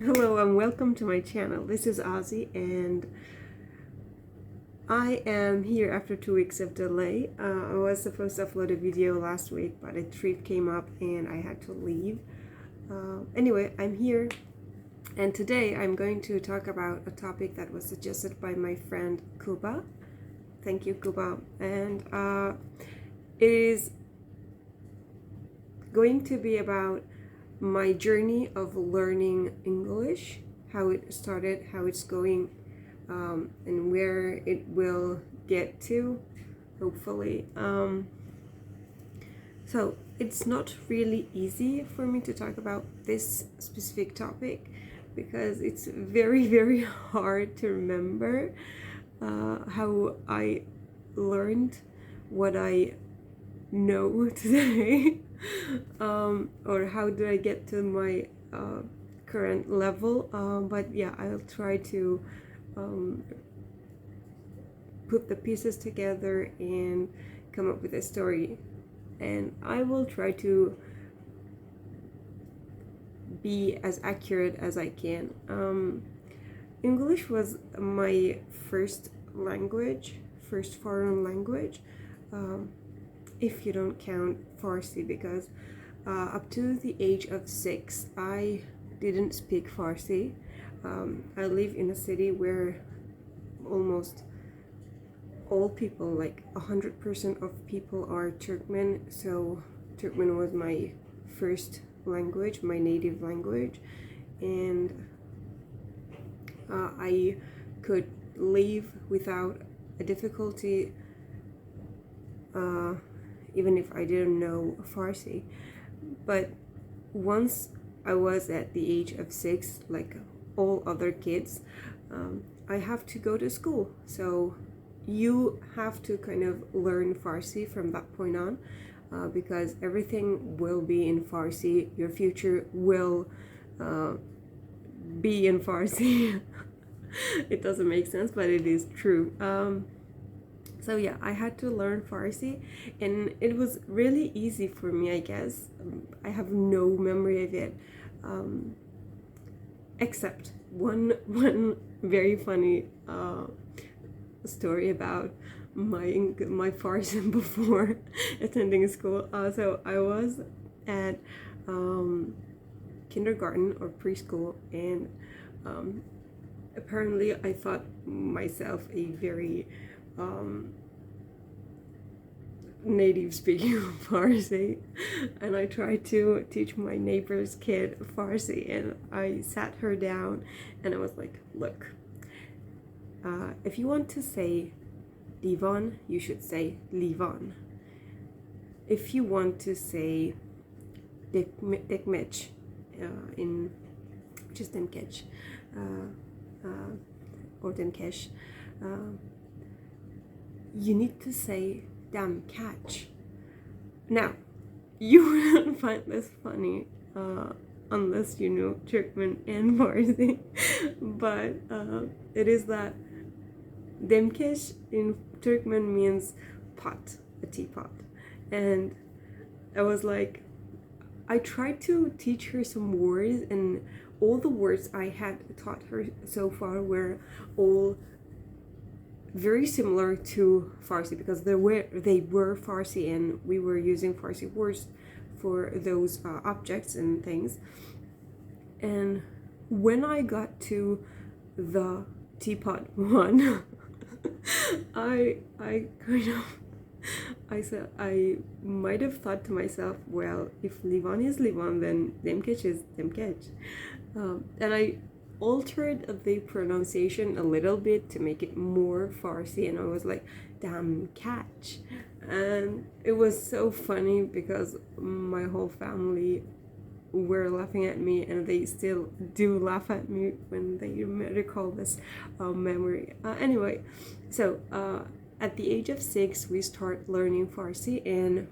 Hello and welcome to my channel. This is Ozzy and I am here after 2 weeks of delay. I was supposed to upload a video last week, but a trip came up and I had to leave. Anyway, I'm here and today I'm going to talk about a topic that was suggested by my friend Kuba. Thank you, Kuba. And it is going to be about my journey of learning English, how it started, how it's going, and where it will get to, hopefully. So it's not really easy for me to talk about this specific topic because it's very, very hard to remember how I learned what I know today. Or how did I get to my current level, but yeah, I'll try to put the pieces together and come up with a story, and I will try to be as accurate as I can. English was my first language, first foreign language, if you don't count Farsi, because up to the age of 6 I didn't speak Farsi. I live in a city where almost all people, like 100% of people, are Turkmen, so Turkmen was my first language, my native language, and I could live without a difficulty even if I didn't know Farsi. But once I was at the age of 6, like all other kids, I have to go to school. So you have to kind of learn Farsi from that point on, because everything will be in Farsi. Your future will be in Farsi. It doesn't make sense, but it is true. So yeah, I had to learn Farsi, and it was really easy for me, I guess. I have no memory of it, except one very funny story about my Farsi before attending school. So I was at kindergarten or preschool, and apparently I thought myself a very native speaking Farsi, and I tried to teach my neighbor's kid Farsi, and I sat her down and I was like, look, if you want to say divan, you should say livan. If you want to say dekmech, in which is demkech, or demkesh, you need to say damn catch. Now, you wouldn't find this funny unless you know Turkmen and Farsi, but it is that demkesh in Turkmen means pot, a teapot, and I was like, I tried to teach her some words, and all the words I had taught her so far were all very similar to Farsi, because they were Farsi, and we were using Farsi words for those objects and things. And when I got to the teapot one, I kind of, I said, I might have thought to myself, well, if Livan is Livan, then Demkech is Demkech. And I altered the pronunciation a little bit to make it more Farsi, and I was like, damn catch. And it was so funny because my whole family were laughing at me, and they still do laugh at me when they recall this memory. Anyway, so at the age of 6 we start learning Farsi, and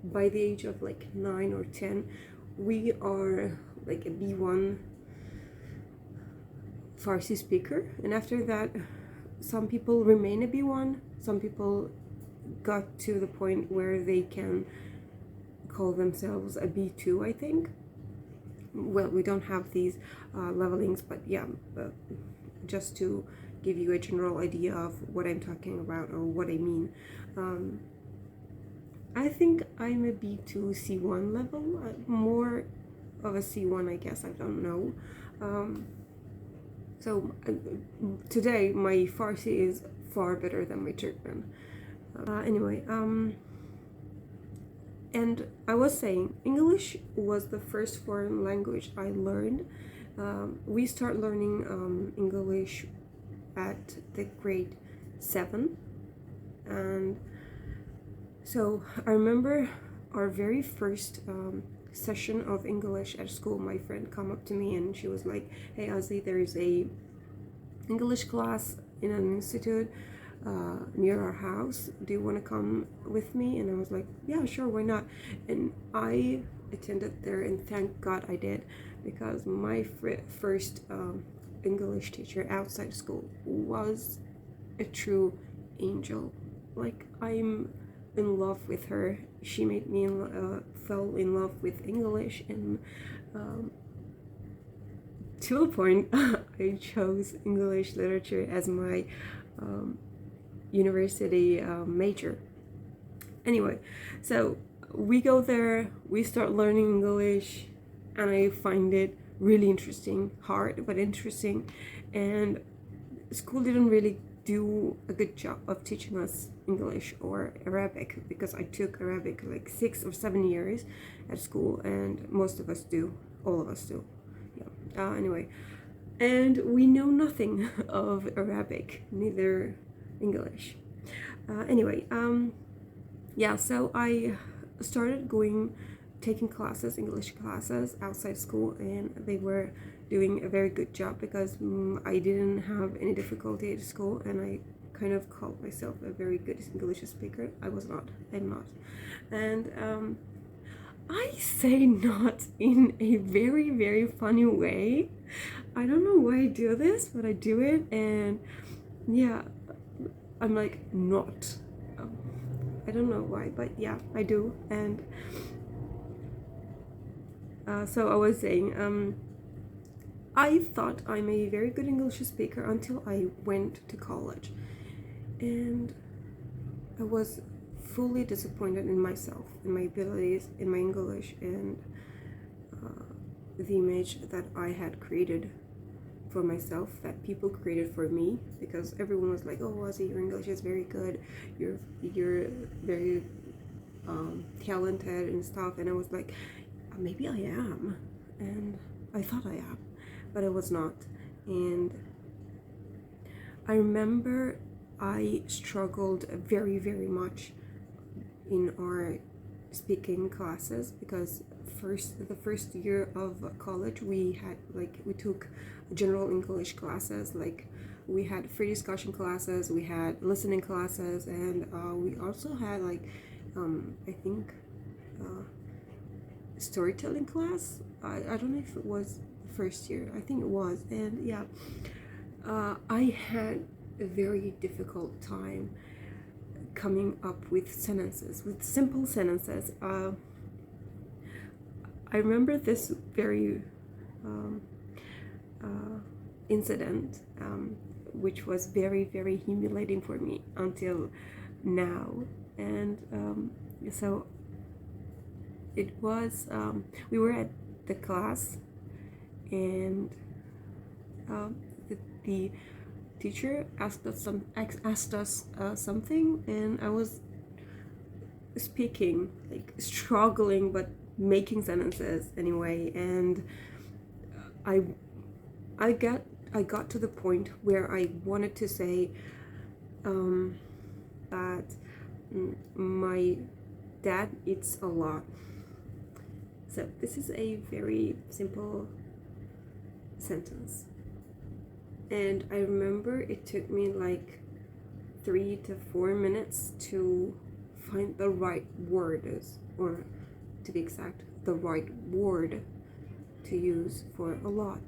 by the age of like 9 or 10 we are like a B1 Farsi speaker, and after that some people remain a B1, some people got to the point where they can call themselves a B2, I think. well, we don't have these levelings, but yeah, just to give you a general idea of what I'm talking about or what I mean. I think I'm a B2 C1 level, more of a C1, I guess, I don't know. So today my Farsi is far better than my Turkmen. Anyway, and I was saying English was the first foreign language I learned. We start learning English at the grade 7, and so I remember our very first session of English at school. My friend come up to me and she was like, "Hey Ozzy, there is a English class in an institute near our house. Do you want to come with me?" And I was like, "Yeah, sure, why not?" And I attended there, and thank God I did, because my first English teacher outside school was a true angel. Like, I'm in love with her. She made me fell in love with English, and to a point I chose English literature as my university major. Anyway, so we go there, we start learning English, and I find it really interesting, hard but interesting. And school didn't really do a good job of teaching us English or Arabic, because I took Arabic like 6 or 7 years at school, and most of us do, all of us do. Yeah. Anyway, and we know nothing of Arabic, neither English. Anyway, yeah, so I started taking classes, English classes outside school, and they were doing a very good job, because I didn't have any difficulty at school, and I kind of called myself a very good English speaker. I was not, I'm not. And I say not in a very, very funny way. I don't know why I do this, but I do it, and yeah, I'm like, not. I don't know why, but yeah, I do. And so I was saying, I thought I'm a very good English speaker until I went to college, and I was fully disappointed in myself, in my abilities, in my English, and the image that I had created for myself, that people created for me, because everyone was like, "Oh, Ozzy, your English is very good. You're very talented and stuff." And I was like, maybe I am, and I thought I am, but I was not. And I remember I struggled very, very much in our speaking classes, because the first year of college we took general English classes, like we had free discussion classes, we had listening classes, and we also had like I think storytelling class. I don't know if it was the first year, I think it was. And yeah, I had a very difficult time coming up with sentences, with simple sentences. I remember this very incident, which was very, very humiliating for me until now. And so it was, we were at the class, and the teacher asked us something, and I was speaking, like struggling, but making sentences anyway. And I got to the point where I wanted to say that my dad eats a lot. So this is a very simple sentence, and I remember it took me like 3 to 4 minutes to find the right words, or to be exact, the right word to use for a lot.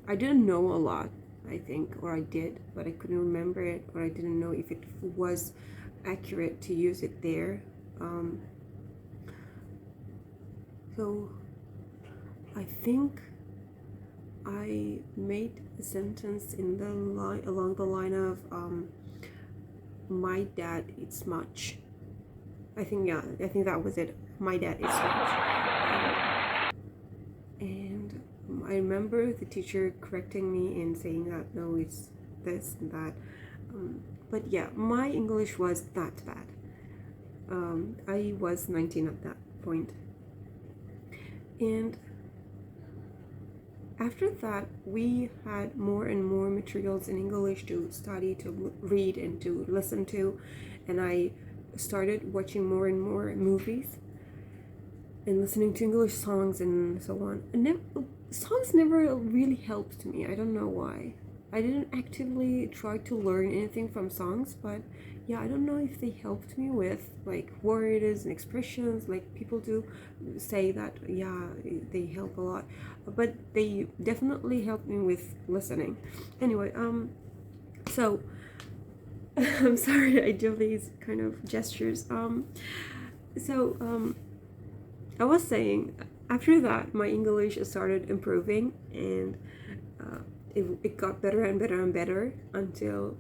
I didn't know a lot, I think, or I did, but I couldn't remember it, or I didn't know if it was accurate to use it there. So I think I made a sentence in the line along the line of my dad eats much. I think that was it. My dad eats much. And I remember the teacher correcting me and saying that no, it's this and that. But yeah, my English was that bad. I was 19 at that point. And after that, we had more and more materials in English to study, to read, and to listen to. And I started watching more and more movies and listening to English songs and so on. And songs never really helped me. I don't know why. I didn't actively try to learn anything from songs, but yeah, I don't know if they helped me with like words and expressions. Like people do say that, yeah, they help a lot, but they definitely helped me with listening. Anyway, so I'm sorry I do these kind of gestures. I was saying, after that, my English started improving, and it got better and better and better until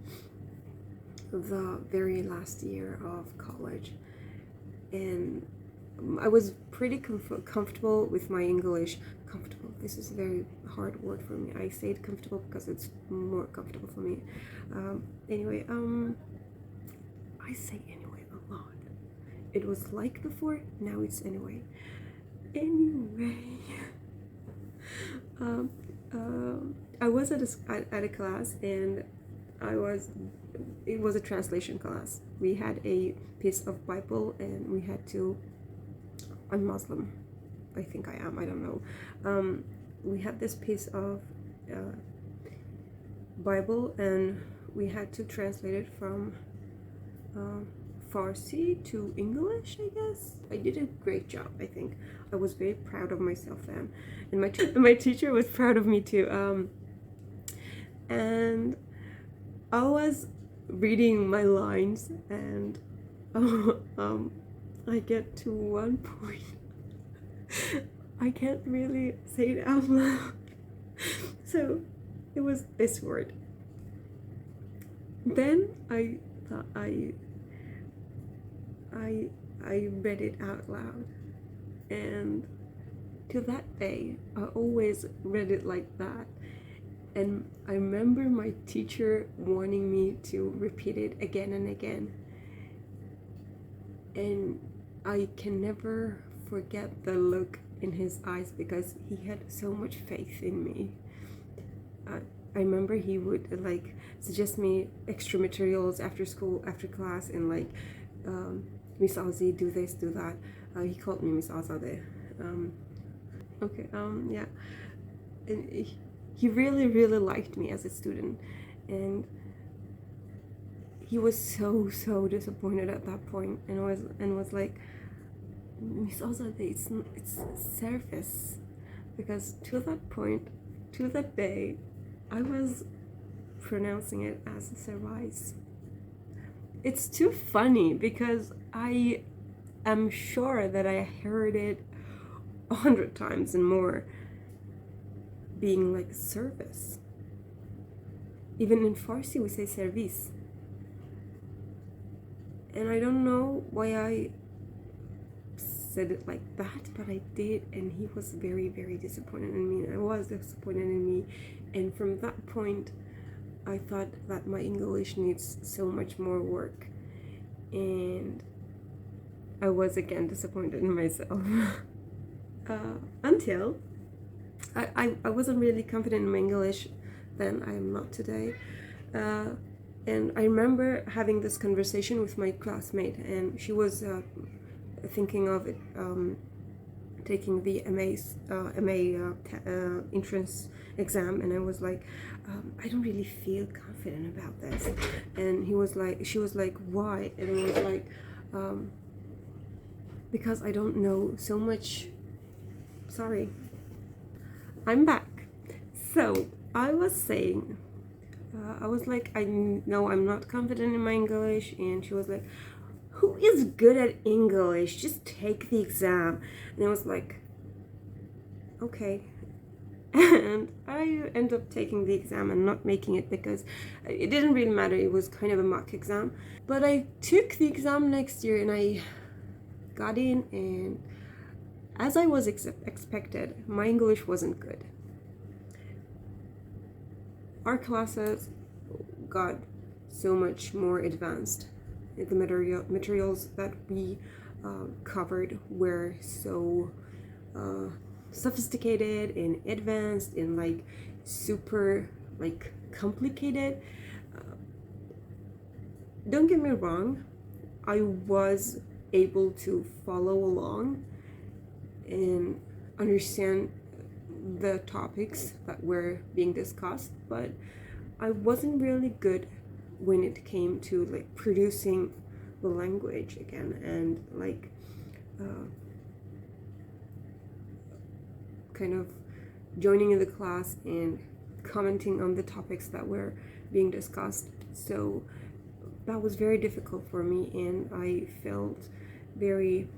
the very last year of college. And I was pretty comfortable with my English. Comfortable, this is a very hard word for me. I say it comfortable because it's more comfortable for me. Anyway, I say anyway a lot. It was like before, now it's anyway. Anyway, I was at a class, and it was a translation class. We had a piece of Bible, and we had to, I'm Muslim, I think I am, I don't know. We had this piece of Bible, and we had to translate it from Farsi to English, I guess. I did a great job, I think. I was very proud of myself then, and my teacher was proud of me too. And I was reading my lines, and I get to one point. I can't really say it out loud. So it was this word. Then I thought I read it out loud, and to that day I always read it like that. And I remember my teacher wanting me to repeat it again and again, and I can never forget the look in his eyes because he had so much faith in me. I remember he would like suggest me extra materials after school, after class, and like, Miss Ozzy, do this, do that. He called me Miss Azade. Yeah. And he really, really liked me as a student. And he was so disappointed at that point, and was like, Miss Azade, it's surface. Because to that point, to that day, I was pronouncing it as service. It's too funny because I am sure that I heard it 100 times and more, being like service. Even in Farsi we say service. And I don't know why I said it like that, but I did, and he was very, very disappointed in me, and I was disappointed in me. And from that point I thought that my English needs so much more work, and I was again disappointed in myself. Until I wasn't really confident in my English then. I am not today. And I remember having this conversation with my classmate, and she was thinking of it, taking the MA entrance exam, and I was like, I don't really feel confident about this. And she was like, why? And I was like, because I don't know so much. Sorry, I'm back. So I was saying, I was like, I know I'm not confident in my English, and she was like, who is good at English? Just take the exam. And I was like, okay. And I ended up taking the exam and not making it because it didn't really matter. It was kind of a mock exam. But I took the exam next year and I got in, and as I was expected, my English wasn't good. Our classes got so much more advanced. The materials that we covered were so sophisticated and advanced and like super like complicated. Don't get me wrong, I was able to follow along and understand the topics that were being discussed, but I wasn't really good when it came to like producing the language again and like kind of joining in the class and commenting on the topics that were being discussed. So that was very difficult for me, and I felt very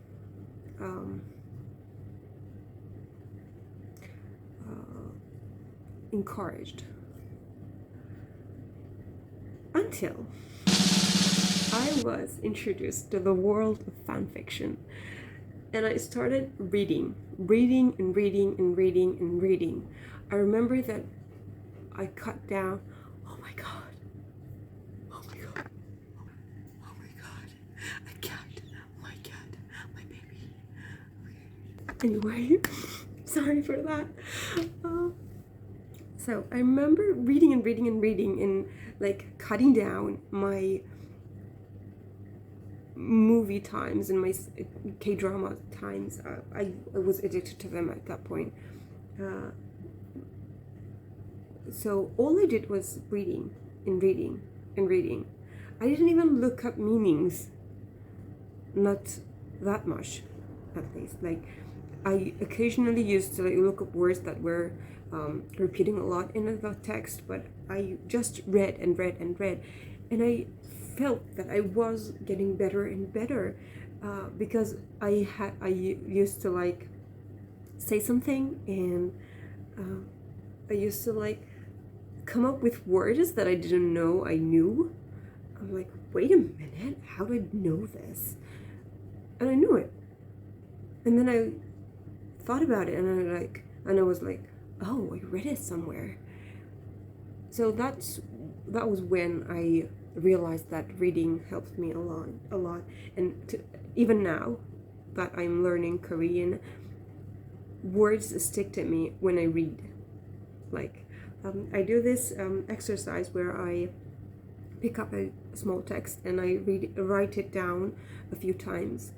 encouraged until I was introduced to the world of fan fiction, and I started reading and reading. I remember that I cut down, oh my god, a cat, my baby. Anyway, sorry for that. So I remember reading and like cutting down my movie times and my K-drama times. I was addicted to them at that point. So all I did was reading. I didn't even look up meanings. Not that much, at least. Like, I occasionally used to like look up words that were repeating a lot in the text, but I just read, and I felt that I was getting better and better because I used to like say something, and I used to like come up with words that I didn't know I knew. I'm like, wait a minute, how did I know this? And I knew it. And then I thought about it, and I was like, oh, I read it somewhere. So that was when I realized that reading helped me a lot. And even now that I'm learning Korean, words stick to me when I read. Like, I do this exercise where I pick up a small text and I write it down a few times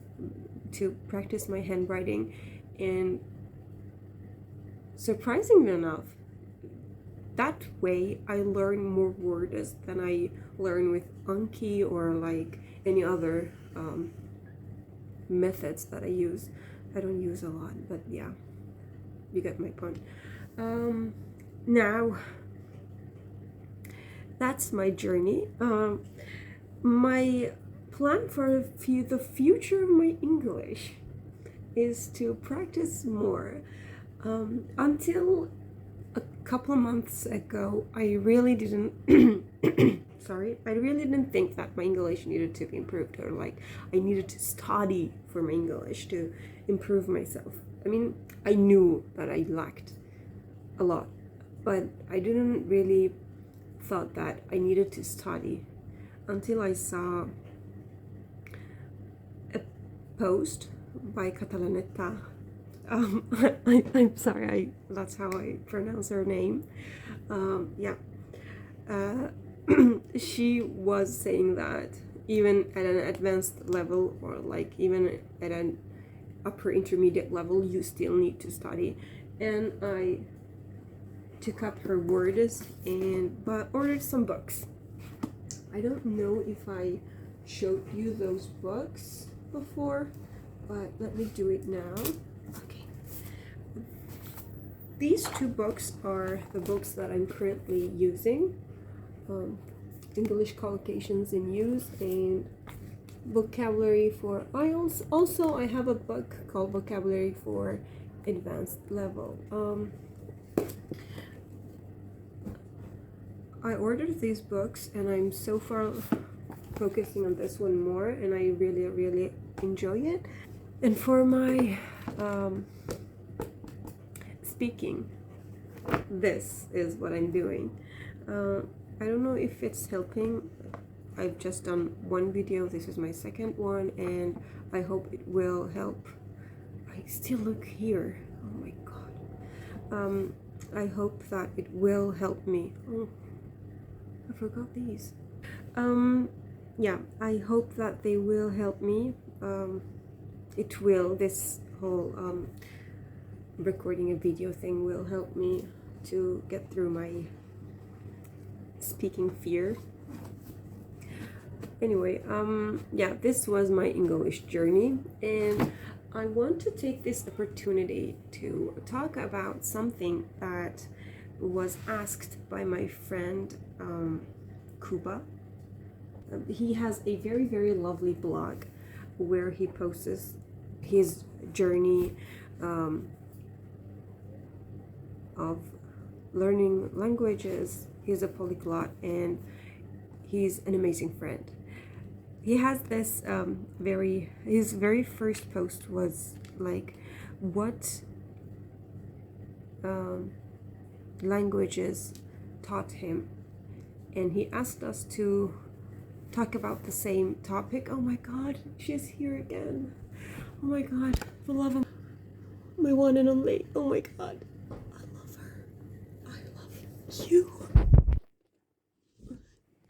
to practice my handwriting, and surprisingly enough, that way I learn more words than I learn with Anki or like any other methods that I use. I don't use a lot, but yeah, you get my point. Now, that's my journey. My plan for the future of my English is to practice more. Until a couple of months ago, I really didn't I really didn't think that my English needed to be improved, or like I needed to study for my English to improve myself. I mean, I knew that I lacked a lot, but I didn't really thought that I needed to study until I saw a post by Catalaneta. I'm sorry, that's how I pronounce her name. She was saying that even at an advanced level, or like even at an upper intermediate level, you still need to study. And I took up her words and ordered some books. I don't know if I showed you those books before, but let me do it now. Okay. These two books are the books that I'm currently using. English collocations in use and vocabulary for IELTS. Also, I have a book called Vocabulary for advanced level. I ordered these books and I'm so far focusing on this one more, and I really enjoy it. And for my speaking, this is what I'm doing. I don't know if it's helping. I've just done one video, this is my second one, and I hope it will help. I still look here, oh my god. I hope that it will help me. Oh, I forgot these. Yeah, I hope that they will help me. It will, this whole recording a video thing will help me to get through my speaking fear. Anyway, yeah, this was my English journey, and I want to take this opportunity to talk about something that was asked by my friend Kuba. He has a very lovely blog where he posts his journey of learning languages. He's a polyglot and he's an amazing friend. He has this his very first post was like, what languages taught him, and he asked us to talk about the same topic. Oh my god, she's here again. Oh my god, the love of my one and only. Oh my god, I love her. I love you.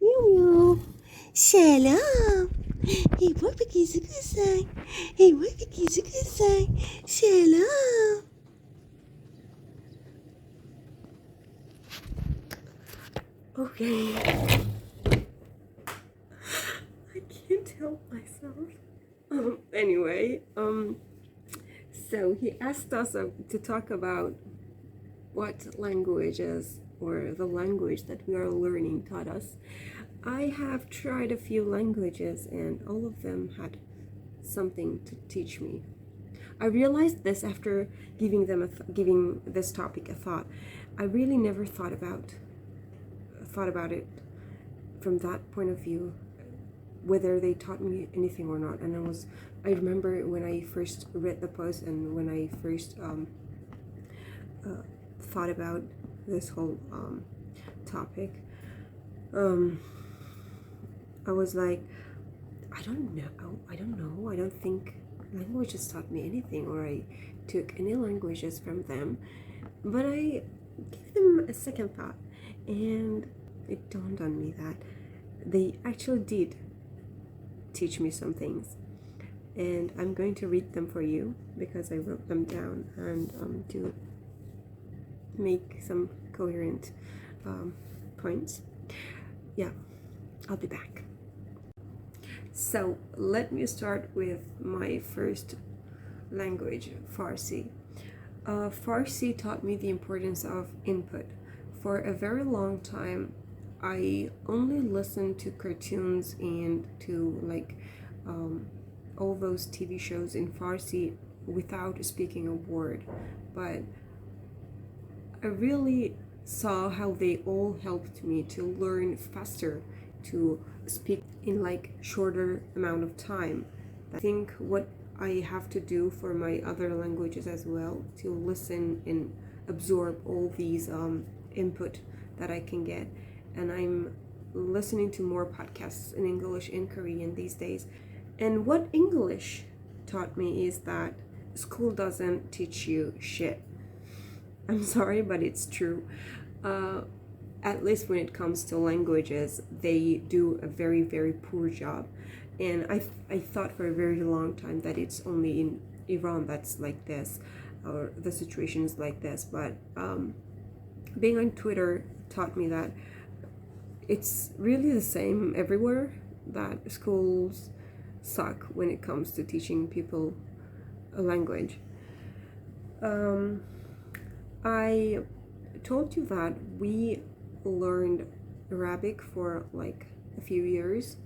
Meow meow. Selam. Hey, what peki güzel. Hey, what peki güzel. Selam. Okay. I can't help myself. Anyway, so he asked us to talk about what languages or the language that we are learning taught us. I have tried a few languages and all of them had something to teach me. I realized this after giving this topic a thought. I really never thought about it from that point of view, whether they taught me anything or not. And I remember when I first read the post and when I first thought about this whole topic, I was like, I don't know, I don't think languages taught me anything, or I took any languages from them. But I gave them a second thought, and it dawned on me that they actually did teach me some things, and I'm going to read them for you because I wrote them down and to make some coherent points. Yeah, I'll be back. So let me start with my first language, Farsi. Farsi taught me the importance of input. For a very long time, I only listened to cartoons and to all those TV shows in Farsi without speaking a word. But I really saw how they all helped me to learn faster, to speak in shorter amount of time. I think what I have to do for my other languages as well, to listen and absorb all these input that I can get. And I'm listening to more podcasts in English and Korean these days. And what English taught me is that school doesn't teach you shit. I'm sorry, but it's true. At least when it comes to languages, they do a very poor job. And I thought for a very long time that it's only in Iran that's like this, or the situation is like this. But being on Twitter taught me that it's really the same everywhere, that schools suck when it comes to teaching people a language. I told you that we learned Arabic for a few years,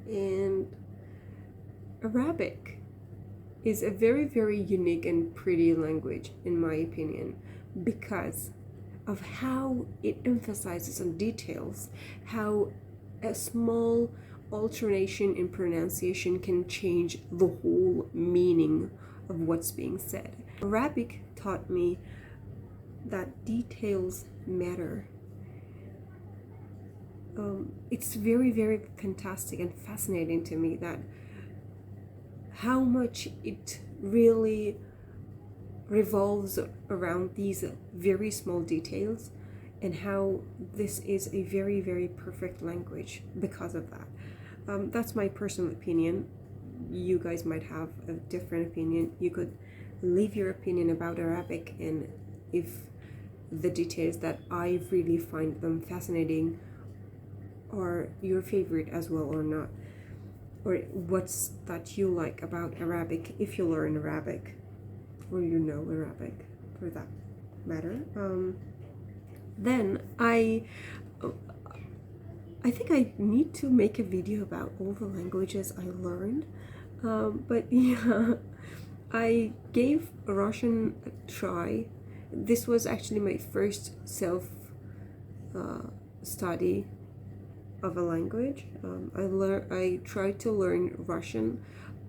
and Arabic is a very, very unique and pretty language, in my opinion, because of how it emphasizes on details, how a small alternation in pronunciation can change the whole meaning of what's being said. Arabic taught me that details matter. It's very, very fantastic and fascinating to me that how much it really revolves around these very small details, and how this is a very, very perfect language because of that. That's my personal opinion. You guys might have a different opinion. You could leave your opinion about Arabic, and if the details that I really find them fascinating are your favorite as well or not, or what's that you like about Arabic if you learn Arabic, or you know Arabic for that matter. Then I think I need to make a video about all the languages I learned. But yeah, I gave Russian a try. This was actually my first self study of a language. I tried to learn Russian.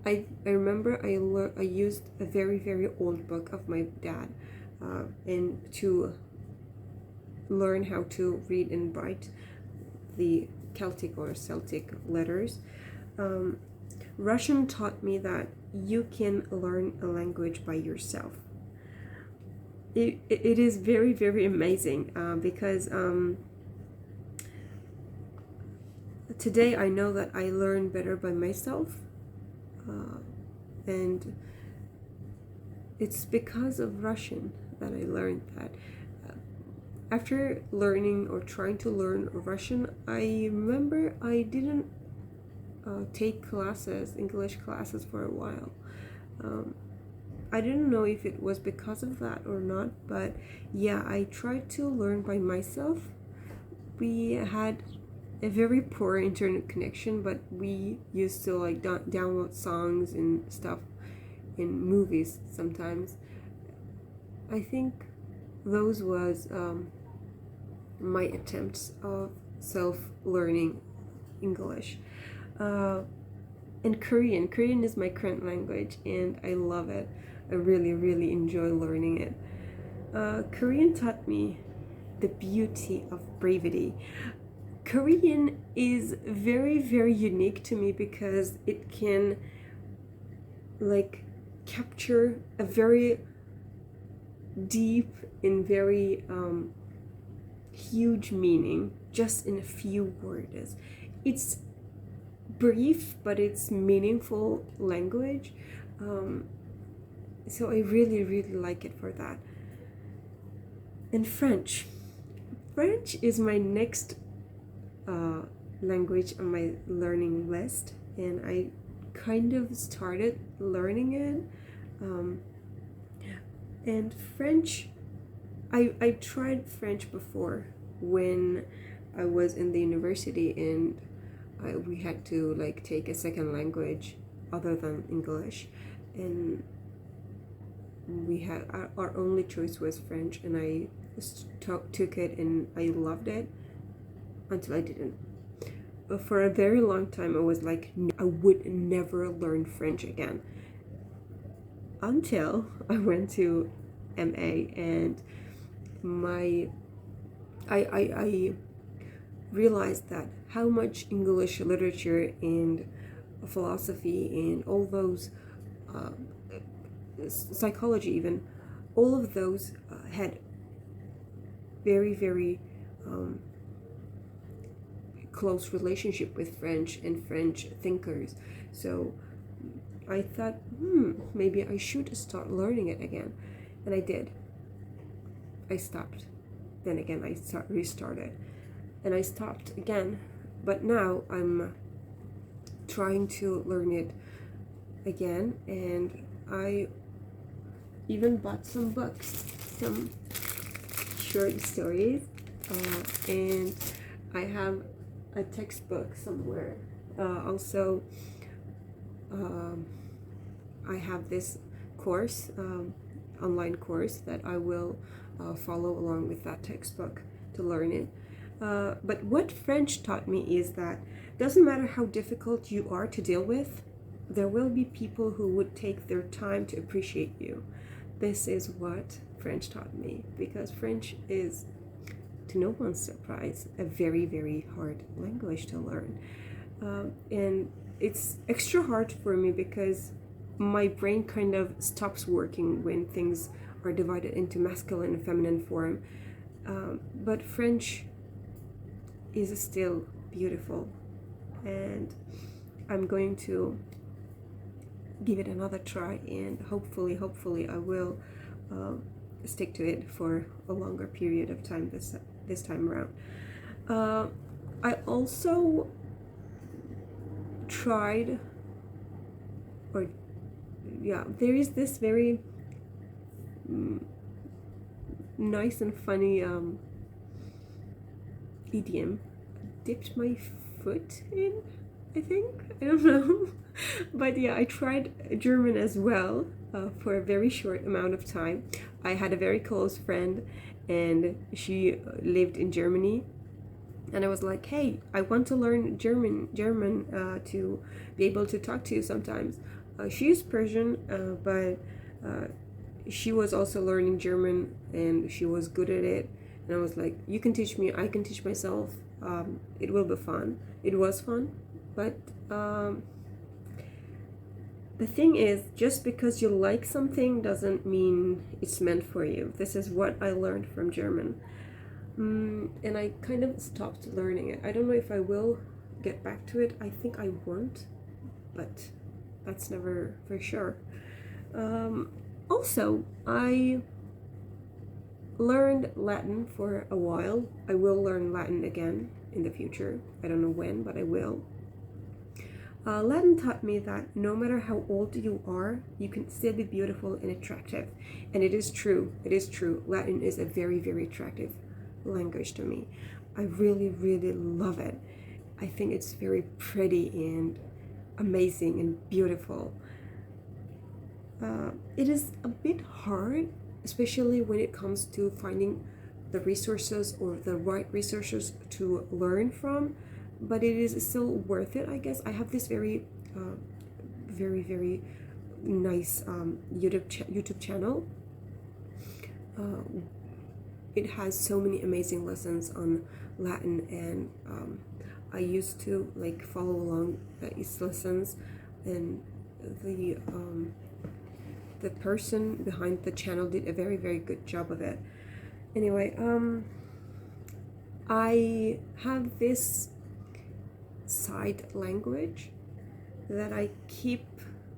I remember I used a very, very old book of my dad, and to learn how to read and write the Celtic or Celtic letters. Russian taught me that you can learn a language by yourself. It is very, very amazing, because today I know that I learn better by myself, and it's because of Russian that I learned that. After learning or trying to learn Russian, I remember I didn't take classes, English classes, for a while. I didn't know if it was because of that or not, but yeah, I tried to learn by myself. We had a very poor internet connection, but we used to like download songs and stuff in movies sometimes. I think those was my attempts of self-learning English. And Korean is my current language, and I love it. I really, really enjoy learning it. Korean taught me the beauty of brevity. Korean is very, very unique to me because it can like capture a very deep and very huge meaning just in a few words. It's brief, but it's meaningful language. So I really, really like it for that. And French is my next language on my learning list, and I kind of started learning it. And French, I tried French before when I was in the university, and we had to like take a second language other than English, and we had our only choice was French, and I took it and I loved it until I didn't. But for a very long time I was like, I would never learn French again, until I went to MA, and I realized that how much English literature and philosophy and all those psychology even, all of those had very, very close relationship with French and French thinkers. So I thought, maybe I should start learning it again. And I did. I stopped. Then again, I restarted. And I stopped again. But now I'm trying to learn it again. And I even bought some books, some short stories. And I have a textbook somewhere. Also, I have this course, online course that I will follow along with that textbook to learn it. But what French taught me is that doesn't matter how difficult you are to deal with, there will be people who would take their time to appreciate you. This is what French taught me, because French is, to no one's surprise, a very, very hard language to learn. And it's extra hard for me because my brain kind of stops working when things are divided into masculine and feminine form. But French is still beautiful, and I'm going to give it another try, and hopefully I will stick to it for a longer period of time this time around. I also tried, or yeah, there is this very nice and funny idiom, dipped my foot in, I think, I don't know. But yeah, I tried German as well for a very short amount of time. I had a very close friend, and she lived in Germany, and I was like, hey, I want to learn German to be able to talk to you sometimes. She is Persian, but she was also learning German, and she was good at it. And I was like, you can teach me, I can teach myself. It will be fun. It was fun, but the thing is, just because you like something doesn't mean it's meant for you. This is what I learned from German. And I kind of stopped learning it. I don't know if I will get back to it. I think I won't, but that's never for sure. Also, I learned Latin for a while. I will learn Latin again in the future. I don't know when, but I will. Latin taught me that no matter how old you are, you can still be beautiful and attractive. And it is true. It is true. Latin is a very, very attractive language to me. I really, really love it. I think it's very pretty and amazing and beautiful. It is a bit hard, especially when it comes to finding the resources or the right resources to learn from, but it is still worth it, I guess. I have this very very nice YouTube channel. It has so many amazing lessons on Latin, and I used to like follow along these lessons, and the person behind the channel did a very, very good job of it. Anyway, I have this side language that I keep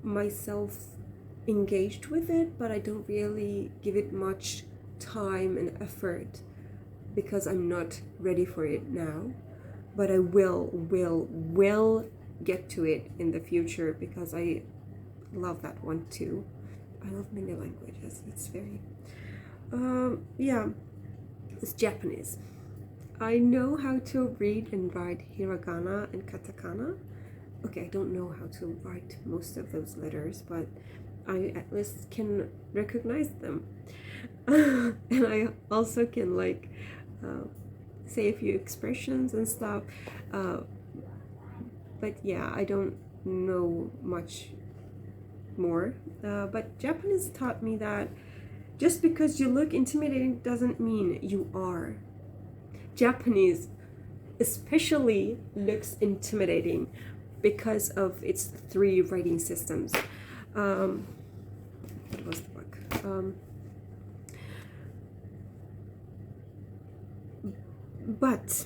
myself engaged with it, but I don't really give it much time and effort because I'm not ready for it now. But I will get to it in the future because I love that one too. I love many languages. It's very yeah, it's Japanese. I know how to read and write hiragana and katakana. Okay, I don't know how to write most of those letters, but I at least can recognize them. And I also can like say a few expressions and stuff. But yeah, I don't know much more. But Japanese taught me that just because you look intimidating doesn't mean you are. Japanese especially looks intimidating because of its 3 writing systems. What was the book? But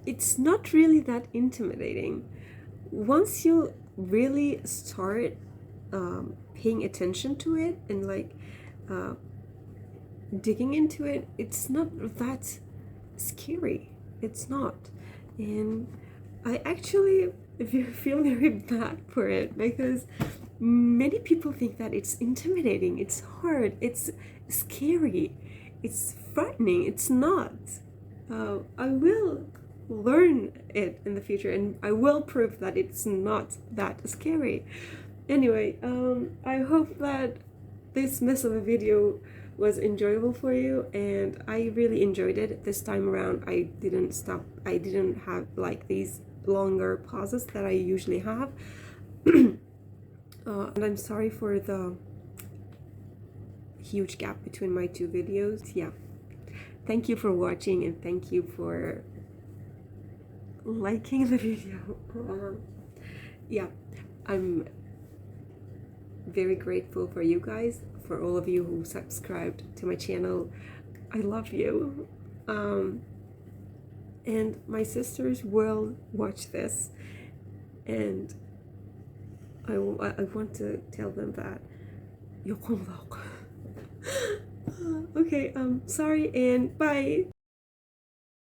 it's not really that intimidating. Once you really start paying attention to it and like digging into it, it's not that scary. It's not. And I actually feel very bad for it because many people think that it's intimidating, it's hard, it's scary, it's frightening. It's not. I will learn it in the future, and I will prove that it's not that scary. Anyway, I hope that this mess of a video was enjoyable for you, and I really enjoyed it this time around. I didn't have like these longer pauses that I usually have. And I'm sorry for the huge gap between my two videos. Yeah, thank you for watching, and thank you for liking the video. Yeah, I'm very grateful for you guys, for all of you who subscribed to my channel. I love you. And my sisters will watch this, and I want to tell them that okay, sorry, and bye.